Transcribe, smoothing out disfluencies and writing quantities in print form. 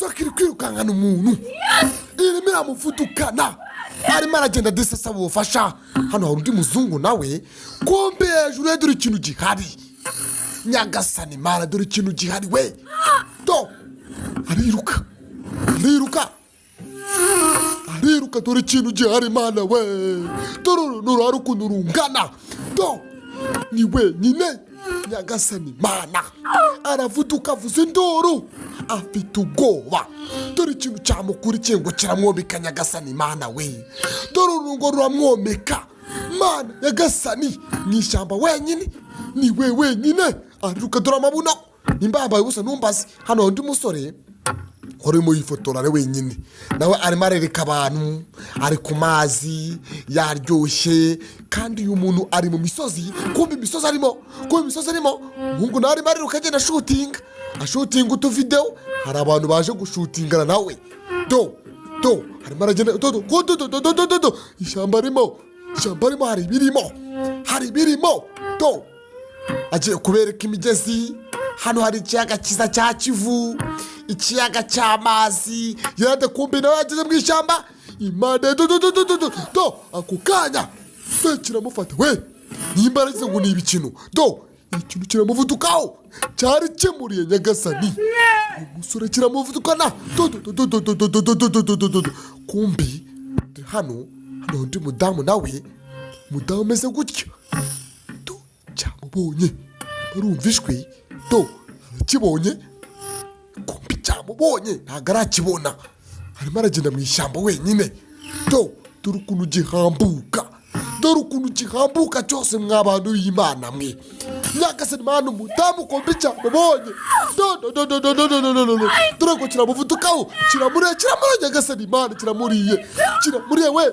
inzoka kwirukankana umuntu irimo iramufutukana arimo aragenda asaba ubufasha. Hano hari undi muzungu nawe kombe hejuru dore ikintu gihari. Nyagasani Mana dore ikintu gihari we. Ariruka dore ikintu gihari Mana we. Dore ukuntu rungana. Ni wenyine Nyagasani Mana aravuduka avuza induru afite ubwoba. Dore ikintu cyamukurikiye ngo kiramwomeka Nyagasani Mana we. Dore urungo ruramwomeka Mana Nyagasani mu ishyamba wenyine. Ni we wenyine ariruka dore amabuno nimba yambaye ubusa numbazi. Hano undi musore urimo yifotora ari wenyine nawe arimo arereka abantu ari ku mazi yaryoshye. Kandi uyu muntu ari mu misozi kumbe imisozi arimo umuhungu nawe arimo ariruka agenda ashutinga utuvideo. Hari abantu baje gushutingana nawe harimo aragenda ishyamba arimo hari ibirimo agiye kubereka imigezi. Hano hari ikiyaga cyiza cya Kivu, ikiyaga cy'amazi yarade. Kumbe nawe yageze mu ishyamba imana ako kanya kiramufata we. Nimba aragize ngo ni ibikino ikintu kiramuvudukaho cyari kimuriye Nyagasani. Umusore kiramuvudukana kumbi hano undi mudamu nawe umeze gutya cyamubonye barumva ijwi arakibonye. Kumbi cyamubonye ntabwo arakibona arimo aragenda mu ishyamba wenyine. Dore ukuntu gihambuka cyose mw'abantu y'Imana mwe. Nyagasani Mana umudamu kumbi cyamubonye dore ko kiramuvudukaho kiramuriye Nyagasani Mana kiramuriye we.